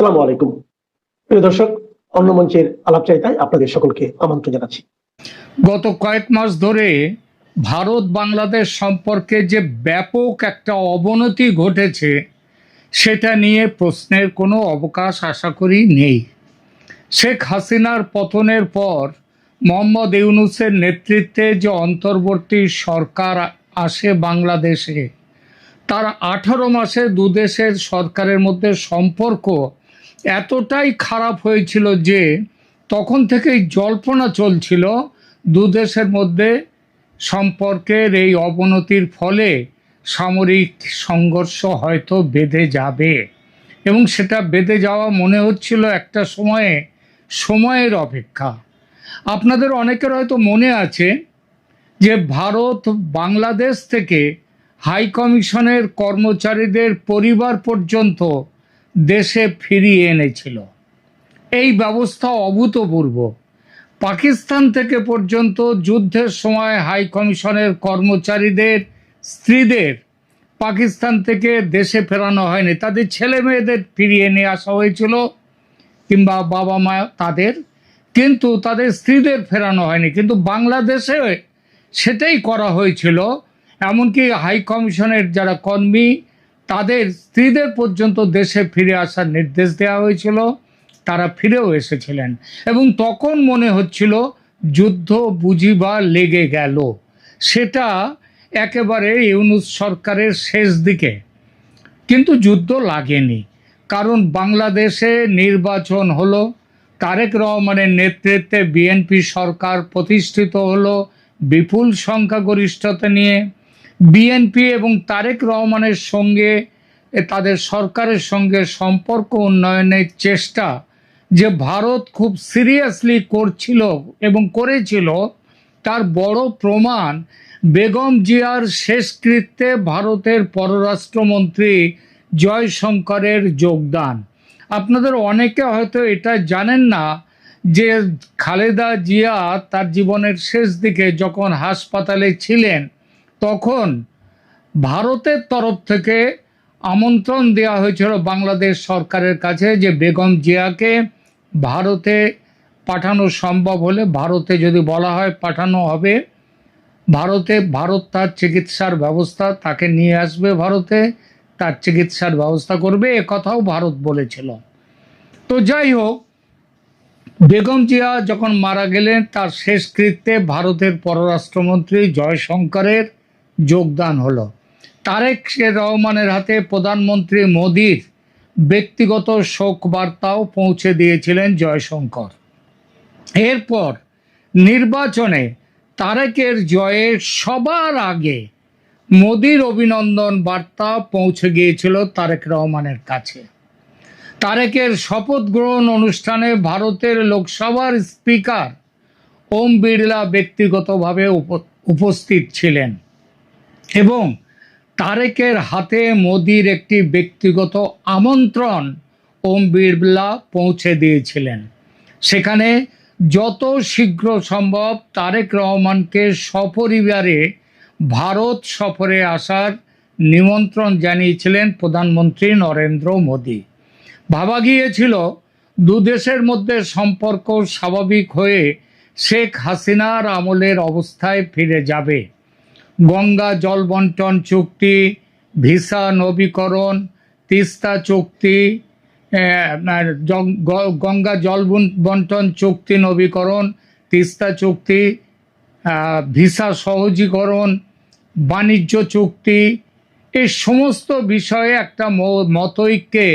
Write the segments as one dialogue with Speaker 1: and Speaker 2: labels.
Speaker 1: আসসালামু আলাইকুম। প্রিয় দর্শক, অন্য মঞ্চের আলাপচারিতায় আপনাদের সকলকে আমন্ত্রণ জানাচ্ছি।
Speaker 2: গত কয়েক মাস ধরে ভারত বাংলাদেশ সম্পর্কে যে ব্যাপক একটা অবনতি ঘটেছে সেটা নিয়ে প্রশ্নের কোনো অবকাশ আশা করি নেই। শেখ হাসিনার পতনের পর মোহাম্মদ ইউনূসের নেতৃত্বে যে অন্তর্বর্তী সরকার আসে বাংলাদেশে, তার 18 মাসে দুদেশের সরকারের মধ্যে সম্পর্ক এতটাই খারাপ হয়েছিল যে তখন থেকেই জল্পনা চলছিল দুদেশের মধ্যে সম্পর্কের এই অবনতির ফলে সামরিক সংঘর্ষ হয়তো বেঁধে যাবে, এবং সেটা বেঁধে যাওয়া মনে হচ্ছিল একটা সময়ের অপেক্ষা। আপনাদের অনেকের হয়তো মনে আছে যে ভারত বাংলাদেশ থেকে হাই কমিশনের কর্মচারীদের পরিবার পর্যন্ত দেশে ফিরিয়ে এনেছিল। এই ব্যবস্থা অভূতপূর্ব। পাকিস্তান থেকে পর্যন্ত যুদ্ধের সময় হাই কমিশনের কর্মচারীদের স্ত্রীদের পাকিস্তান থেকে দেশে ফেরানো হয়নি, তাদের ছেলে মেয়েদের ফিরিয়ে নিয়ে আসা হয়েছিল, কিংবা বাবা মা তাদের, কিন্তু তাদের স্ত্রীদের ফেরানো হয়নি। কিন্তু বাংলাদেশে সেটাই করা হয়েছিল। এমনকি হাই কমিশনের যারা কর্মী তাদের স্ত্রীদের পর্যন্ত দেশে ফিরে আসার নির্দেশ দেওয়া হয়েছিল, তারা ফিরেও এসেছিলেন। এবং তখন মনে হচ্ছিল যুদ্ধ বুঝিবা লেগে গেল। সেটা একেবারে ইউনূস সরকারের শেষ দিকে, কিন্তু যুদ্ধ লাগেনি। কারণ বাংলাদেশে নির্বাচন হলো, তারেক রহমানের নেতৃত্বে বিএনপি সরকার প্রতিষ্ঠিত হলো বিপুল সংখ্যাগরিষ্ঠতা নিয়ে। বিএনপি এবং তারেক রহমানের সঙ্গে তাদের সরকারের সঙ্গে সম্পর্ক উন্নয়নের চেষ্টা যে ভারত খুব সিরিয়াসলি করছিল এবং করেছিল, তার বড় প্রমাণ বেগম জিয়ার শেষকৃত্যে ভারতের পররাষ্ট্রমন্ত্রী জয়শঙ্করের যোগদান। আপনাদের অনেকে হয়তো এটা জানেন না যে খালেদা জিয়া তার জীবনের শেষ দিকে যখন হাসপাতালে ছিলেন, তখন ভারতের তরফ থেকে আমন্ত্রণ দেওয়া হয়েছিল বাংলাদেশ সরকারের কাছে যে বেগম জিয়াকে ভারতে পাঠানো সম্ভব হলে, ভারতে যদি বলা হয় পাঠানো হবে, ভারত তার চিকিৎসার ব্যবস্থা, তাকে নিয়ে আসবে ভারতে, তার চিকিৎসার ব্যবস্থা করবে, এ কথাও ভারত বলেছিল। তো যাই হোক, বেগম জিয়া যখন মারা গেলেন তার শেষকৃত্যে ভারতের পররাষ্ট্রমন্ত্রী জয়শঙ্করের যোগদান হলো। তারেক রহমানের হাতে প্রধানমন্ত্রী মোদির ব্যক্তিগত শোক বার্তাও পৌঁছে দিয়েছিলেন জয়শঙ্কর। এরপর নির্বাচনে তারেকের জয়ের সবার আগে মোদির অভিনন্দন বার্তা পৌঁছে গিয়েছিল তারেক রহমানের কাছে। তারেকের শপথ গ্রহণ অনুষ্ঠানে ভারতের লোকসভার স্পিকার ওম বিড়লা ব্যক্তিগতভাবে উপস্থিত ছিলেন এবং তারেকের হাতে মোদির একটি ব্যক্তিগত আমন্ত্রণ ওম বিড়লা পৌঁছে দিয়েছিলেন। সেখানে যত শীঘ্র সম্ভব তারেক রহমানকে সপরিবারে ভারত সফরে আসার নিমন্ত্রণ জানিয়েছিলেন প্রধানমন্ত্রী নরেন্দ্র মোদি। ভাবা গিয়েছিল দুদেশের মধ্যে সম্পর্ক স্বাভাবিক হয়ে শেখ হাসিনার আমলের অবস্থায় ফিরে যাবে। গঙ্গা জল বন্টন চুক্তি, ভিসা নবীকরণ, তিস্তা চুক্তি, গঙ্গা জল বন্টন চুক্তি নবীকরণ, তিস্তা চুক্তি, ভিসা সহজীকরণ, বাণিজ্য চুক্তি, এই সমস্ত বিষয়ে একটা মতৈক্যে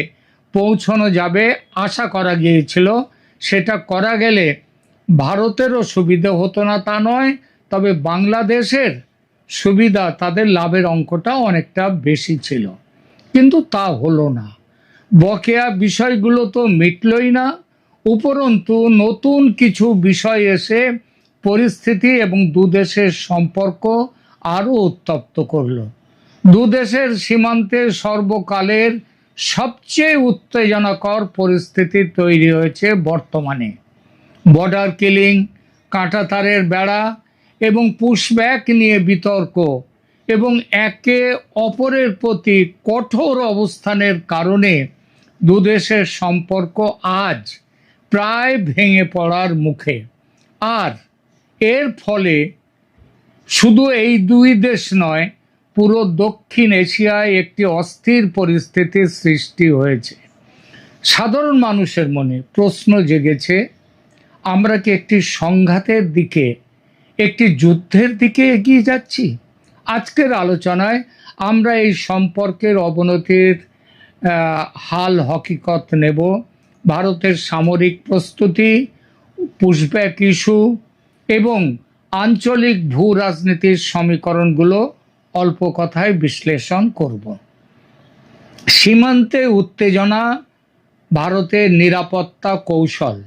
Speaker 2: পৌঁছানো যাবে আশা করা গিয়েছিল। সেটা করা গেলে ভারতেরও সুবিধা হতো না তা নয়, তবে বাংলাদেশের সুবিধা, তাদের লাভের অঙ্কটা অনেকটা বেশি ছিল। কিন্তু তা হলো না। বকেয়া বিষয়গুলো তো মিটলই না, উপরন্তু নতুন কিছু বিষয় এসে পরিস্থিতি এবং দুদেশের সম্পর্ক আরও উত্তপ্ত করল। দুদেশের সীমান্তে সর্বকালের সবচেয়ে উত্তেজনাকর পরিস্থিতি তৈরি হয়েছে বর্তমানে। বর্ডার কিলিং, কাঁটাতারের বেড়া এবং পুশব্যাক নিয়ে বিতর্ক এবং একে অপরের প্রতি কঠোর অবস্থানের কারণে দুদেশের সম্পর্ক আজ প্রায় ভেঙে পড়ার মুখে। আর এর ফলে শুধু এই দুই দেশ নয়, পুরো দক্ষিণ এশিয়ায় একটি অস্থির পরিস্থিতির সৃষ্টি হয়েছে। সাধারণ মানুষের মনে প্রশ্ন জেগেছে, আমরা কি একটি সংঘাতের দিকে, একটি যুদ্ধের দিকে এগিয়ে যাচ্ছি? আজকের আলোচনায় আমরা এই সম্পর্কের অবনতির হাল হকিকত নেব। ভারতের সামরিক প্রস্তুতি, পুশব্যাক ইস্যু এবং আঞ্চলিক ভূ রাজনীতির সমীকরণগুলো অল্প কথায় বিশ্লেষণ করব। সীমান্তে উত্তেজনা, ভারতের নিরাপত্তা কৌশল।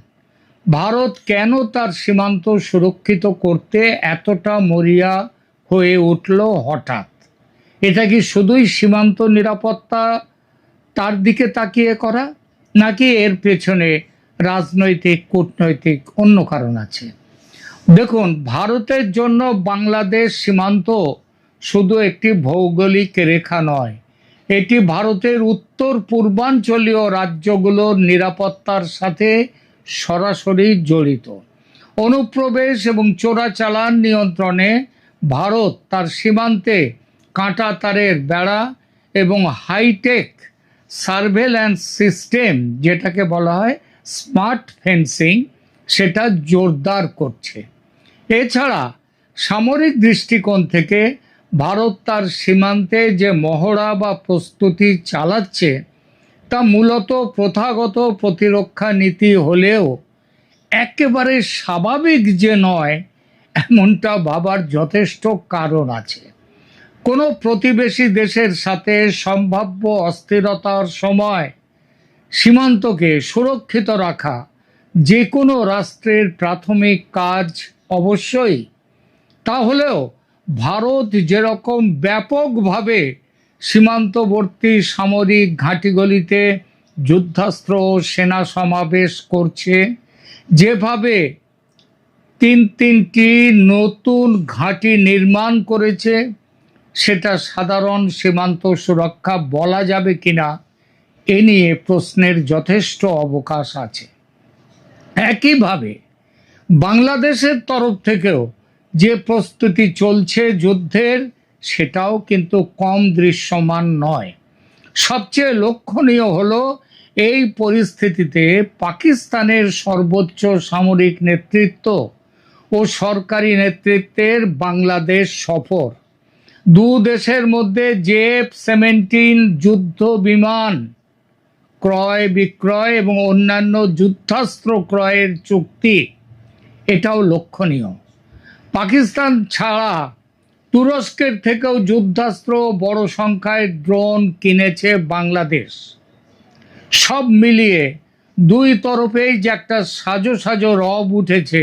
Speaker 2: ভারত কেন তার সীমান্ত সুরক্ষিত করতে এতটা মরিয়া হয়ে উঠল হঠাৎ? এটা কি শুধুই সীমান্ত নিরাপত্তা তার দিকে তাকিয়ে করা, নাকি এর পেছনে রাজনৈতিক, কূটনৈতিক অন্য কারণ আছে? দেখুন, ভারতের জন্য বাংলাদেশ সীমান্ত শুধু একটি ভৌগোলিক রেখা নয়, এটি ভারতের উত্তর পূর্বাঞ্চলীয় রাজ্যগুলোর নিরাপত্তার সাথে সরাসরি জড়িত। অনুপ্রবেশ এবং চোরাচালান নিয়ন্ত্রণে ভারত তার সীমান্তে কাঁটা তারের বেড়া এবং হাইটেক সার্ভেল্যান্স সিস্টেম, যেটাকে বলা হয় স্মার্ট ফেন্সিং, সেটা জোরদার করছে। এছাড়া সামরিক দৃষ্টিকোণ থেকে ভারত তার সীমান্তে যে মহড়া বা প্রস্তুতি চালাচ্ছে তা মূলত প্রথাগত প্রতিরক্ষা নীতি হলেও একেবারে স্বাভাবিক যে নয় এমনটা ভাবার যথেষ্ট কারণ আছে। কোনো প্রতিবেশী দেশের সাথে সম্ভাব্য অস্থিরতার সময় সীমান্তকে সুরক্ষিত রাখা যে কোনো রাষ্ট্রের প্রাথমিক কাজ অবশ্যই। তাহলেও ভারত যেরকম ব্যাপকভাবে সীমান্তবর্তী সামরিক ঘাঁটিগুলিতে যুদ্ধাস্ত্র ও সেনা সমাবেশ করছে, যেভাবে তিনটি নতুন ঘাঁটি নির্মাণ করেছে, সেটা সাধারণ সীমান্ত সুরক্ষা বলা যাবে কিনা এ নিয়ে প্রশ্নের যথেষ্ট অবকাশ আছে। একইভাবে বাংলাদেশের তরফ থেকেও যে প্রস্তুতি চলছে যুদ্ধের, সেটাও কিন্তু কম দৃশ্যমান নয়। সবচেয়ে লক্ষণীয় হলো এই পরিস্থিতিতে পাকিস্তানের সর্বোচ্চ সামরিক নেতৃত্ব ও সরকারি নেতৃত্বের বাংলাদেশ সফর। দু দেশের মধ্যে JF-17 যুদ্ধ বিমান ক্রয় বিক্রয় এবং অন্যান্য যুদ্ধাস্ত্র ক্রয়ের চুক্তি, এটাও লক্ষণীয়। পাকিস্তান ছাড়া তুরস্কের থেকেও যুদ্ধাস্ত্র, বড় সংখ্যায় ড্রোন কিনেছে বাংলাদেশ। সব মিলিয়ে দুই তরফেই যে একটা সাজো সাজো রব উঠেছে,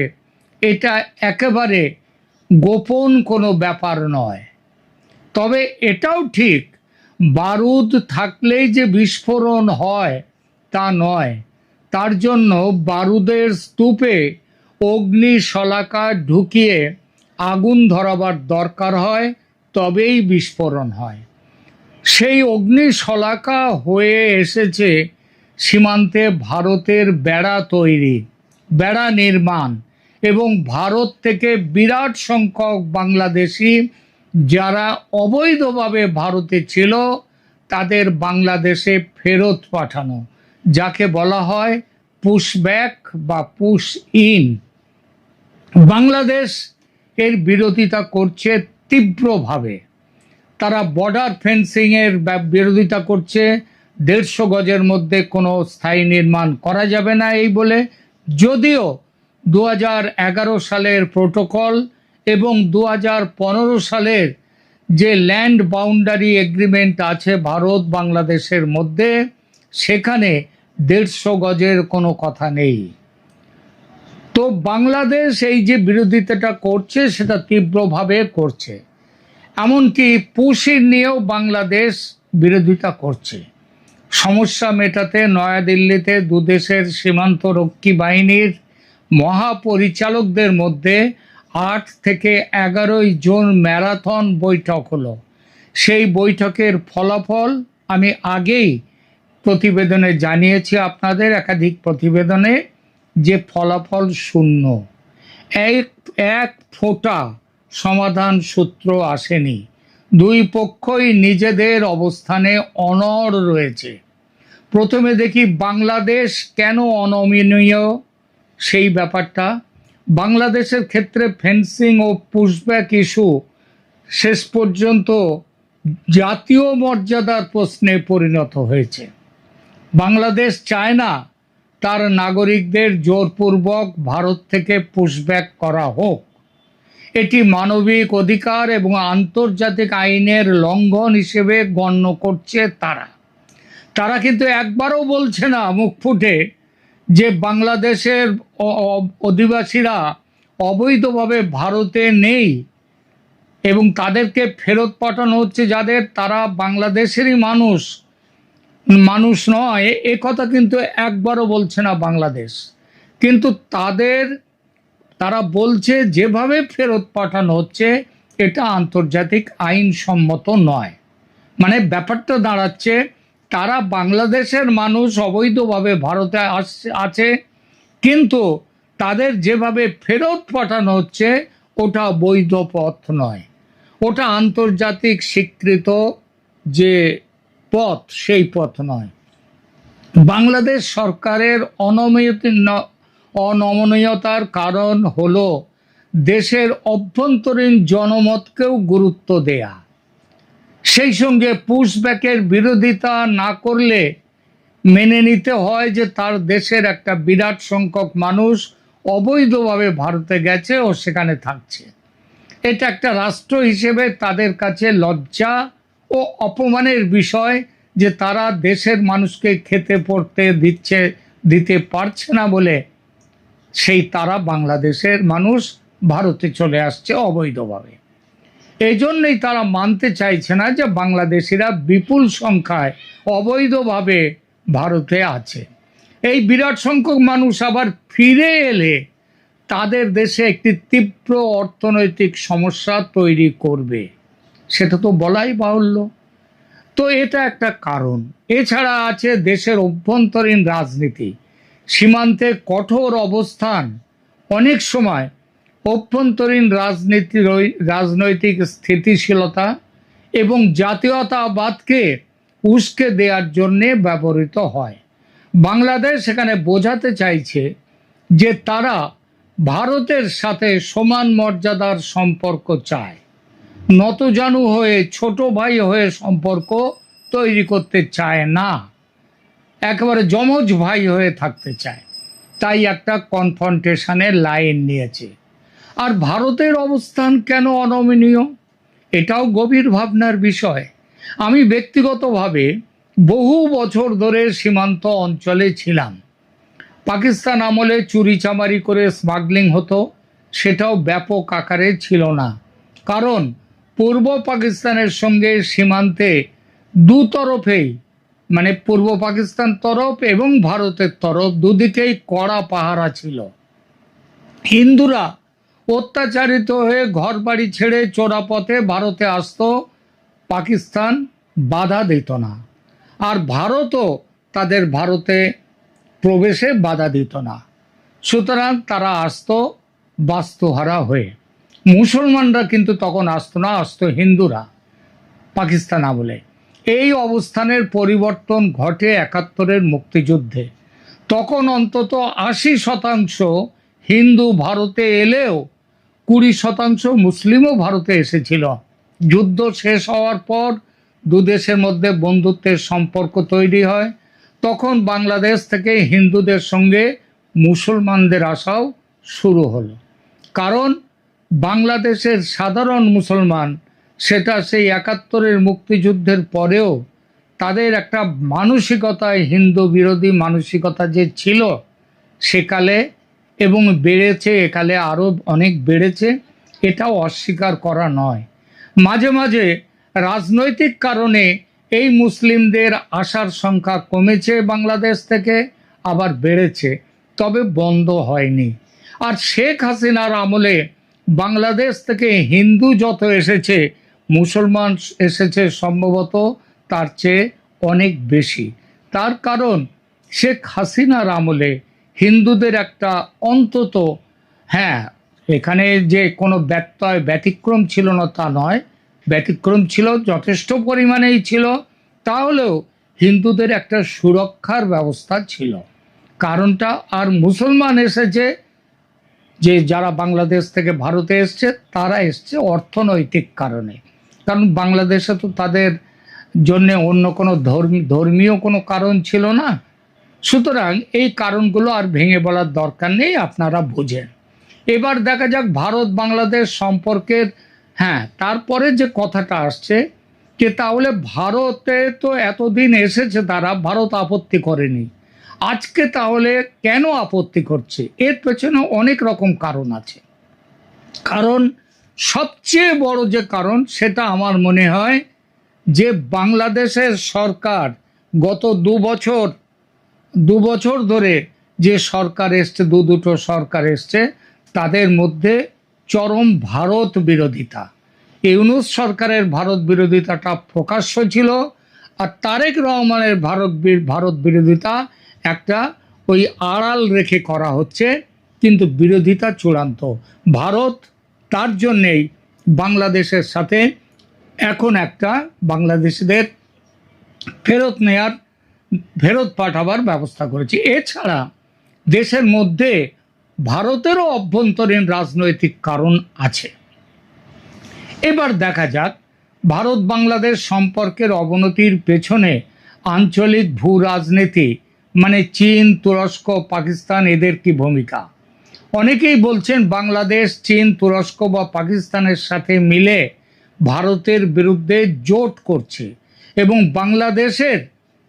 Speaker 2: এটা একেবারে গোপন কোনো ব্যাপার নয়। তবে এটাও ঠিক, বারুদ থাকলেই যে বিস্ফোরণ হয় তা নয়। তার জন্য বারুদের স্তূপে অগ্নিশলাকা ঢুকিয়ে আগুন ধরাবার দরকার হয়, তবেই বিস্ফোরণ হয়। সেই অগ্নিশলাকা হয়ে এসেছে সীমান্তে ভারতের বেড়া তৈরি, বেড়া নির্মাণ এবং ভারত থেকে বিরাট সংখ্যক বাংলাদেশি যারা অবৈধভাবে ভারতে ছিল তাদের বাংলাদেশে ফেরত পাঠানো, যাকে বলা হয় পুশব্যাক বা পুশ ইন। বাংলাদেশ এর বিরোধিতা করছে তীব্রভাবে। তারা বর্ডার ফেন্সিংয়ের বিরোধিতা করছে, 150 গজের মধ্যে কোনো স্থায়ী নির্মাণ করা যাবে না এই বলে। যদিও 2011 সালের প্রোটোকল এবং 2015 সালের যে ল্যান্ড বাউন্ডারি এগ্রিমেন্ট আছে ভারত বাংলাদেশের মধ্যে, সেখানে 150 গজের কোনো কথা নেই। তো বাংলাদেশ এই যে বিরোধিতাটা করছে সেটা তীব্রভাবে করছে। এমনকি পুশির নিয়েও বাংলাদেশ বিরোধিতা করছে। সমস্যা মেটাতে নয়াদিল্লিতে দুদেশের সীমান্তরক্ষী বাহিনীর মহাপরিচালকদের মধ্যে 8 থেকে 11 জুন ম্যারাথন বৈঠক হলো। সেই বৈঠকের ফলাফল আমি আগেই প্রতিবেদনে জানিয়েছি আপনাদের, একাধিক প্রতিবেদনে, যে ফলাফল শূন্য। এক এক ফোঁটা সমাধান সূত্র আসেনি। দুই পক্ষই নিজেদের অবস্থানে অনড় রয়েছে। প্রথমে দেখি বাংলাদেশ কেন অনমনীয় সেই ব্যাপারটা। বাংলাদেশের ক্ষেত্রে ফেন্সিং ও পুশব্যাক ইস্যু শেষ পর্যন্ত জাতীয় মর্যাদার প্রশ্নে পরিণত হয়েছে। বাংলাদেশ চায় না তার নাগরিকদের জোরপূর্বক ভারত থেকে পুশব্যাক করা হোক। এটি মানবিক অধিকার এবং আন্তর্জাতিক আইনের লঙ্ঘন হিসেবে গণ্য করছে তারা। তারা কিন্তু একবারও বলছে না মুখ ফুটে যে বাংলাদেশের অধিবাসীরা অবৈধভাবে ভারতে নেই এবং তাদেরকে ফেরত পাঠানো হচ্ছে, যাদের তারা বাংলাদেশেরই মানুষ নয়, এ কথা কিন্তু একবারও বলছে না বাংলাদেশ। কিন্তু তারা বলছে যেভাবে ফেরত পাঠানো হচ্ছে এটা আন্তর্জাতিক আইনসম্মত নয়। মানে ব্যাপারটা দাঁড়াচ্ছে, তারা বাংলাদেশের মানুষ অবৈধভাবে ভারতে আছে, কিন্তু তাদের যেভাবে ফেরত পাঠানো হচ্ছে ওটা বৈধ পথ নয়, ওটা আন্তর্জাতিক স্বীকৃত যে পথ সেই পথ নয়। বাংলাদেশ সরকারের অনমনীয়তার কারণ হলো দেশের অভ্যন্তরীণ জনমতকেও গুরুত্ব দেয়া। সেই সঙ্গে পুশব্যাকের বিরোধিতা না করলে মেনে নিতে হয় যে তার দেশের একটা বিরাট সংখ্যক মানুষ অবৈধভাবে ভারতে গেছে ও সেখানে থাকছে। এটা একটা রাষ্ট্র হিসেবে তাদের কাছে লজ্জা ও অপমানের বিষয় যে তারা দেশের মানুষকে খেতে পড়তে দিতে পারছে না বলে তারা বাংলাদেশের মানুষ ভারতে চলে আসছে অবৈধভাবে। এই জন্যই তারা মানতে চাইছে না যে বাংলাদেশিরা বিপুল সংখ্যায় অবৈধভাবে ভারতে আছে। এই বিরাট সংখ্যক মানুষ আবার ফিরে এলে তাদের দেশে একটি তীব্র অর্থনৈতিক সমস্যা তৈরি করবে, সেটা তো বলাই বাহুল্য। তো এটা একটা কারণ। এছাড়া আছে দেশের অভ্যন্তরীণ রাজনীতি, সীমান্তে কঠোর অবস্থান, অনেক সময় অভ্যন্তরীণ রাজনৈতিক স্থিতিশীলতা এবং জাতীয়তাবাদকে উস্কে দেওয়ার জন্যে ব্যবহৃত হয়। বাংলাদেশ এখানে বোঝাতে চাইছে যে তারা ভারতের সাথে সমান মর্যাদার সম্পর্ক চায়, নতজানু হয়ে ছোট ভাই হয়ে সম্পর্ক তৈরি করতে চায় না, একেবারে যমজ ভাই হয়ে থাকতে চায়। তাই একটা কনফ্রন্টেশনের লাইন নিয়েছে। আর ভারতের অবস্থান কেন অনমনীয়, এটাও গভীর ভাবনার বিষয়। আমি ব্যক্তিগতভাবে বহু বছর ধরে সীমান্ত অঞ্চলে ছিলাম। পাকিস্তান আমলে চুরিচামারি করে স্মাগলিং হতো, সেটাও ব্যাপক আকারে ছিল না, কারণ পূর্ব পাকিস্তানের সঙ্গে সীমান্তে দুতরফেই, মানে পূর্ব পাকিস্তান তরফ এবং ভারতের তরফ দুদিকেই কড়া পাহারা ছিল। হিন্দুরা অত্যাচারিত হয়ে ঘরবাড়ি ছেড়ে চোরাপথে ভারতে আসতো, পাকিস্তান বাধা দিত না, আর ভারতও তাদের ভারতে প্রবেশে বাধা দিত না। সুতরাং তারা আসতো বাস্তুহারা হয়ে। মুসলমানরা কিন্তু তখন আসতো না, আসতো হিন্দুরা পাকিস্তান আমলে। এই অবস্থানের পরিবর্তন ঘটে ৭১-এর মুক্তিযুদ্ধে। তখন অন্তত ৮০% হিন্দু ভারতে এলেও ২০% মুসলিমও ভারতে এসেছিল। যুদ্ধ শেষ হওয়ার পর দুদেশের মধ্যে বন্ধুত্বের সম্পর্ক তৈরি হয়। তখন বাংলাদেশ থেকে হিন্দুদের সঙ্গে মুসলমানদের আসাও শুরু হলো, কারণ বাংলাদেশের সাধারণ মুসলমান সেটা সেই ৭১-এর মুক্তিযুদ্ধের পরেও তাদের একটা মানসিকতায় হিন্দু বিরোধী মানসিকতা যে ছিল সেকালে, এবং বেড়েছে, একালে আরও অনেক বেড়েছে, এটাও অস্বীকার করা নয়। মাঝে মাঝে রাজনৈতিক কারণে এই মুসলিমদের আসার সংখ্যা কমেছে বাংলাদেশ থেকে, আবার বেড়েছে, তবে বন্ধ হয়নি। আর শেখ হাসিনার আমলে বাংলাদেশ থেকে হিন্দু যত এসেছে, মুসলমান এসেছে সম্ভবত তার চেয়ে অনেক বেশি। তার কারণ শেখ হাসিনার আমলে হিন্দুদের একটা অন্তত, হ্যাঁ, এখানে যে কোনো ব্যতিক্রম ছিল না তা নয়, ব্যতিক্রম ছিল, যথেষ্ট পরিমাণেই ছিল, তাহলেও হিন্দুদের একটা সুরক্ষার ব্যবস্থা ছিল। কারণটা, আর মুসলমান এসেছে, যে যারা বাংলাদেশ থেকে ভারতে এসছে তারা এসছে অর্থনৈতিক কারণে, কারণ বাংলাদেশে তো তাদের জন্য অন্য কোনো ধর্মীয় কোনো কারণ ছিল না। সুতরাং এই কারণগুলো আর ভেঙে বলার দরকার নেই, আপনারা বোঝেন। এবার দেখা যাক ভারত বাংলাদেশ সম্পর্কের, হ্যাঁ, তারপরে যে কথাটা আসছে যে তাহলে ভারতে তো এতদিন এসেছে তারা, ভারত আপত্তি করেনি, আজকে তাহলে কেন আপত্তি করছে? এর পেছনে অনেক রকম কারণ আছে। কারণ সবচেয়ে বড় যে কারণ সেটা আমার মনে হয় যে বাংলাদেশের সরকার গত দু বছর ধরে যে সরকার এসছে, দুটো সরকার এসছে, তাদের মধ্যে চরম ভারত বিরোধিতা। ইউনূস সরকারের ভারত বিরোধিতাটা প্রকাশ্য ছিল, আর তারেক রহমানের ভারত বিরোধিতা একটা ওই আড়াল রেখে করা হচ্ছে, কিন্তু বিরোধিতা চূড়ান্ত। ভারত তার জন্যেই বাংলাদেশের সাথে এখন একটা বাংলাদেশিদের ফেরত পাঠাবার ব্যবস্থা করেছে। এছাড়া দেশের মধ্যে ভারতেরও অভ্যন্তরীণ রাজনৈতিক কারণ আছে। এবার দেখা যাক ভারত বাংলাদেশ সম্পর্কের অবনতির পেছনে আঞ্চলিক ভূ রাজনীতি, মানে চীন, তুরস্ক, পাকিস্তান, এদের কি ভূমিকা। অনেকেই বলছেন বাংলাদেশ চীন, তুরস্ক বা পাকিস্তানের সাথে মিলে ভারতের বিরুদ্ধে জোট করছে, এবং বাংলাদেশের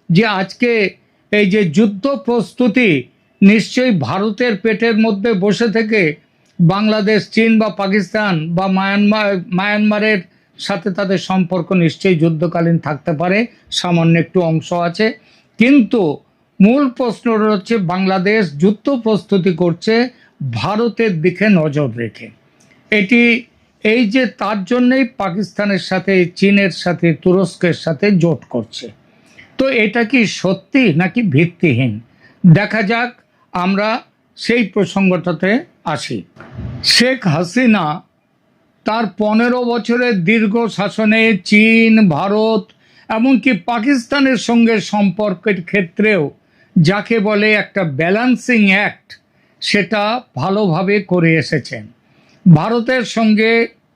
Speaker 2: যে আজকে এই যে যুদ্ধ প্রস্তুতি, নিশ্চয়ই ভারতের পেটের মধ্যে বসে থেকে বাংলাদেশ চীন বা পাকিস্তান বা মায়ানমারের সাথে তাদের সম্পর্ক নিশ্চয়ই যুদ্ধকালীন থাকতে পারে, সামান্য একটু অংশ আছে, কিন্তু মূল প্রশ্ন হচ্ছে বাংলাদেশ যুদ্ধ প্রস্তুতি করছে ভারতের দিকে নজর রেখে। এই যে তার জন্যই পাকিস্তানের সাথে, চীনের সাথে, তুরস্কের সাথে জোট করছে। তো এটা কি সত্যি নাকি ভিত্তিহীন? দেখা যাক, আমরা সেই প্রসঙ্গটাতে আসি। শেখ হাসিনা তার 15 বছরের দীর্ঘ শাসনে চীন, ভারত, এমনকি পাকিস্তানের সঙ্গে সম্পর্কের ক্ষেত্রেও যাকে বলে একটা ব্যালেন্সিং অ্যাক্ট, সেটা ভালোভাবে করে এসেছেন। ভারতের সঙ্গে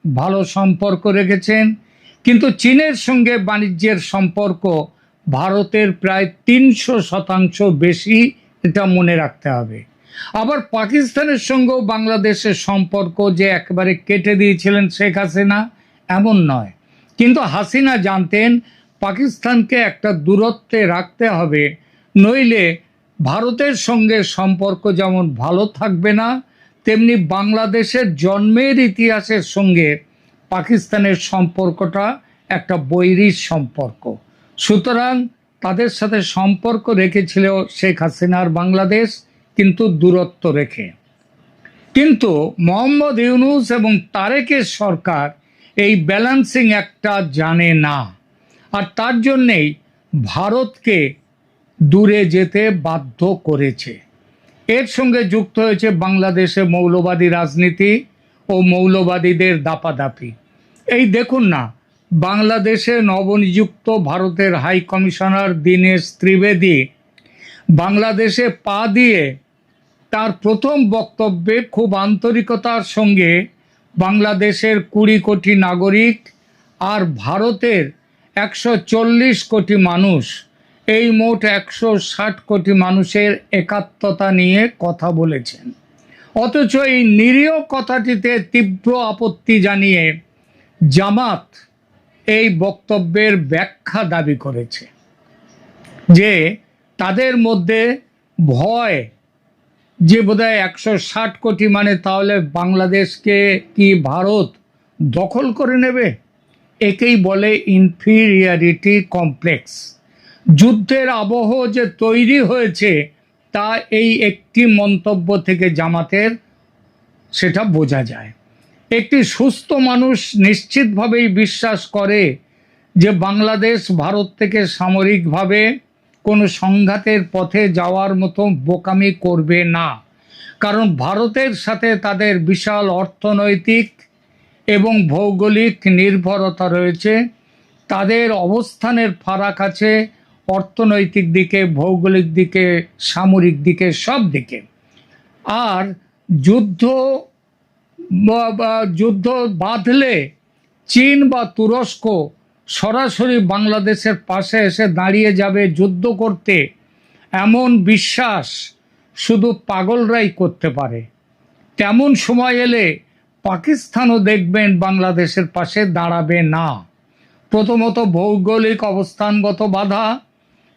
Speaker 2: ভালো সম্পর্ক রেখেছেন, কিন্তু চীনের সঙ্গে বাণিজ্যের সম্পর্ক ভারতের প্রায় 300% বেশি, এটা মনে রাখতে হবে। আবার পাকিস্তানের সঙ্গেও বাংলাদেশের সম্পর্ক যে একেবারে কেটে দিয়েছিলেন শেখ হাসিনা, এমন নয়, কিন্তু হাসিনা জানতেন পাকিস্তানকে একটা দূরত্বে রাখতে হবে, নইলে ভারতের সঙ্গে সম্পর্ক যেমন ভালো থাকবে না, তেমনি বাংলাদেশের জন্মের ইতিহাসের সঙ্গে পাকিস্তানের সম্পর্কটা একটা বৈরী সম্পর্ক। সুতরাং তাদের সাথে সম্পর্ক রেখেছিল শেখ হাসিনার বাংলাদেশ, কিন্তু দূরত্ব রেখে। কিন্তু মোহাম্মদ ইউনূস এবং তারেকের সরকার এই ব্যালেন্সিং একটা জানে না, আর তার জন্যেই ভারতকে দূরে যেতে বাধ্য করেছে। এর সঙ্গে যুক্ত হয়েছে বাংলাদেশে মৌলবাদী রাজনীতি ও মৌলবাদীদের দাপাদাপি। এই দেখুন না, বাংলাদেশে নবনিযুক্ত ভারতের হাই কমিশনার দীনেশ ত্রিবেদী বাংলাদেশে পা দিয়ে তার প্রথম বক্তব্যে খুব আন্তরিকতার সঙ্গে বাংলাদেশের 20 কোটি নাগরিক আর ভারতের 140 কোটি মানুষ, এই মোট 160 কোটি মানুষের একাত্মতা নিয়ে কথা বলেছেন। অথচ এই নিরীহ কথাটিতে তীব্র আপত্তি জানিয়ে জামাত এই বক্তব্যের ব্যাখ্যা দাবি করেছে, যে তাদের মধ্যে ভয়, যে বোধহয় 160 কোটি মানে তাহলে বাংলাদেশকে কি ভারত দখল করে নেবে। একেই বলে ইনফিরিয়রিটি কমপ্লেক্স। যুদ্ধের আবহ যে তৈরি হয়েছে তা এই একটি মন্তব্য থেকে জামাতের সেটা বোঝা যায়। একটি সুস্থ মানুষ নিশ্চিতভাবেই বিশ্বাস করে যে বাংলাদেশ ভারত থেকে সামরিকভাবে কোনো সংঘাতের পথে যাওয়ার মতো বোকামি করবে না। কারণ ভারতের সাথে তাদের বিশাল অর্থনৈতিক এবং ভৌগোলিক নির্ভরতা রয়েছে। তাদের অবস্থানের ফারাক আছে অর্থনৈতিক দিকে, ভৌগোলিক দিকে, সামরিক দিকে, সব দিকে। আর যুদ্ধ যুদ্ধ বাঁধলে চীন বা তুরস্ক সরাসরি বাংলাদেশের পাশে এসে দাঁড়িয়ে যাবে যুদ্ধ করতে, এমন বিশ্বাস শুধু পাগলরাই করতে পারে। তেমন সময় এলে পাকিস্তানও দেখবেন বাংলাদেশের পাশে দাঁড়াবে না। প্রথমত ভৌগোলিক অবস্থানগত বাধা,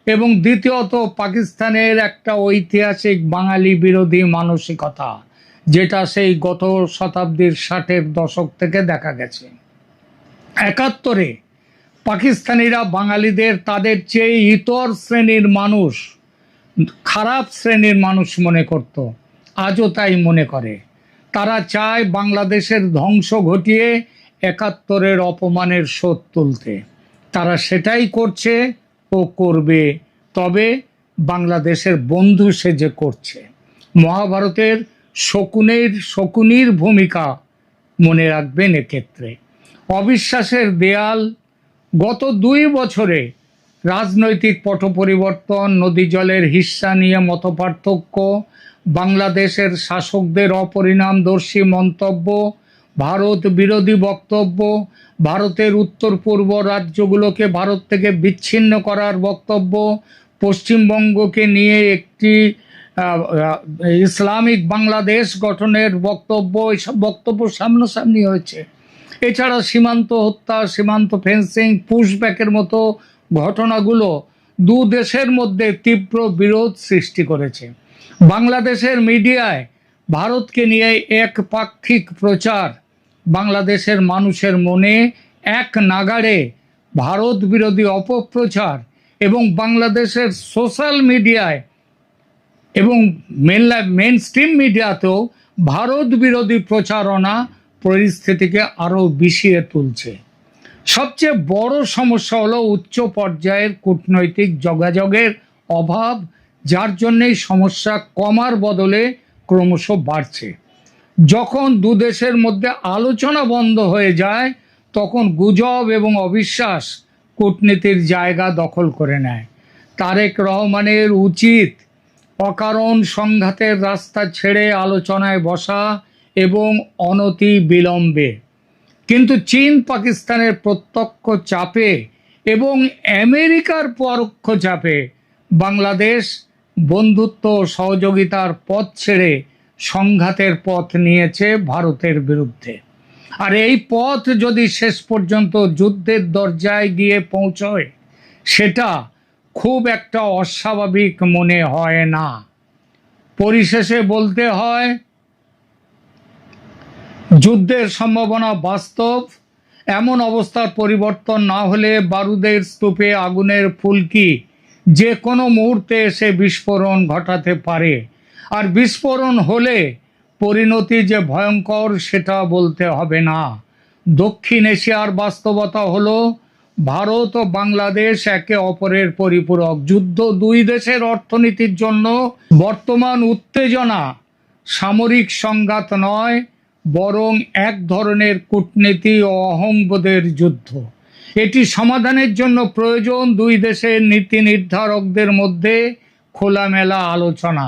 Speaker 2: এবং দ্বিতীয়ত পাকিস্তানের একটা ঐতিহাসিক বাঙালি বিরোধী মানসিকতা, যেটা সেই গত শতাব্দীর 60-এর দশক থেকে দেখা গেছে। 71-এ পাকিস্তানিরা বাঙালিদের তাদের চেয়ে ইতর শ্রেণীর মানুষ, খারাপ শ্রেণীর মানুষ মনে করত, আজও তাই মনে করে। তারা চায় বাংলাদেশের ধ্বংস ঘটিয়ে 71-এর অপমানের শোধ তুলতে। তারা সেটাই করছে ও করবে, তবে বাংলাদেশের বন্ধু সেজে করছে। মহাভারতের শকুনির ভূমিকা মনে রাখবেন এক্ষেত্রে। অবিশ্বাসের দেয়াল, গত 2 বছরে রাজনৈতিক পট পরিবর্তন, নদী জলের হিস্সা নিয়ে মতপার্থক্য, বাংলাদেশের শাসকদের অপরিণামদর্শী মন্তব্য, ভারত বিরোধী বক্তব্য, ভারতের উত্তর পূর্ব রাজ্যগুলোকে ভারত থেকে বিচ্ছিন্ন করার বক্তব্য, পশ্চিমবঙ্গকে নিয়ে একটি ইসলামিক বাংলাদেশ গঠনের বক্তব্য, এসব বক্তব্য সামনাসামনি হয়েছে। এছাড়া সীমান্ত হত্যা, সীমান্ত ফেন্সিং, পুশব্যাকের মতো ঘটনাগুলো দু দেশের মধ্যে তীব্র বিরোধ সৃষ্টি করেছে। বাংলাদেশের মিডিয়ায় ভারতকে নিয়ে একপাক্ষিক প্রচার, বাংলাদেশের মানুষের মনে এক নাগাড়ে ভারত বিরোধী অপপ্রচার, এবং বাংলাদেশের সোশ্যাল মিডিয়ায় এবং মেন স্ট্রিম মিডিয়াতেও ভারত বিরোধী প্রচারণা পরিস্থিতিকে আরও বিষিয়ে তুলছে। সবচেয়ে বড় সমস্যা হলো উচ্চ পর্যায়ের কূটনৈতিক যোগাযোগের অভাব, যার জন্যেই সমস্যা কমার বদলে ক্রমশ বাড়ছে। যখন দু দেশের মধ্যে আলোচনা বন্ধ হয়ে যায়, তখন গুজব এবং অবিশ্বাস কূটনীতির জায়গা দখল করে নেয়। তারেক রহমানের উচিত অকারণ সংঘাতের রাস্তা ছেড়ে আলোচনায় বসা এবং অনতি বিলম্বে। কিন্তু চীন পাকিস্তানের প্রত্যক্ষ চাপে এবং আমেরিকার পরোক্ষ চাপে বাংলাদেশ বন্ধুত্ব সহযোগিতার পথ ছেড়ে সংঘাতের পথ নিয়েছে ভারতের বিরুদ্ধে। আর এই পথ যদি শেষ পর্যন্ত যুদ্ধের দরজায় গিয়ে পৌঁছয়, সেটা খুব একটা অস্বাভাবিক মনে হয় না। পরিশেষে বলতে হয়, যুদ্ধের সম্ভাবনা বাস্তব। এমন অবস্থার পরিবর্তন না হলে বারুদের স্তূপে আগুনের ফুলকি যে কোনো মুহূর্তে এসে বিস্ফোরণ ঘটাতে পারে। আর বিস্ফোরণ হলে পরিণতি যে ভয়ঙ্কর সেটা বলতে হবে না। দক্ষিণ এশিয়ার বাস্তবতা হলো ভারত ও বাংলাদেশ একে অপরের পরিপূরক। যুদ্ধ দুই দেশের অর্থনীতির জন্য বর্তমান উত্তেজনা সামরিক সংঘাত নয়, বরং এক ধরনের কূটনীতি ও অহংবোধের যুদ্ধ। এটি সমাধানের জন্য প্রয়োজন দুই দেশের নীতি নির্ধারকদের মধ্যে খোলামেলা আলোচনা।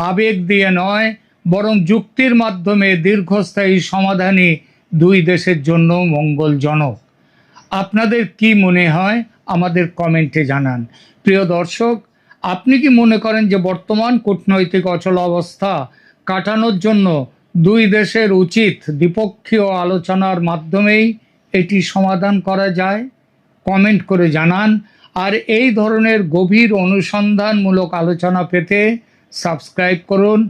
Speaker 2: আবেগ দিয়ে নয়, বরং যুক্তির মাধ্যমে দীর্ঘস্থায়ী সমাধানই দুই দেশের জন্য মঙ্গলজনক। আপনাদের কি মনে হয় আমাদের কমেন্টে জানান। প্রিয় দর্শক, আপনি কি মনে করেন যে বর্তমান কূটনৈতিক অচলাবস্থা কাটানোর জন্য দুই দেশের উচিত দ্বিপক্ষীয় আলোচনার মাধ্যমেই এটি সমাধান করা যায়? কমেন্ট করে জানান। আর এই ধরনের গভীর অনুসন্ধানমূলক আলোচনা পেতে সাবস্ক্রাইব করুন।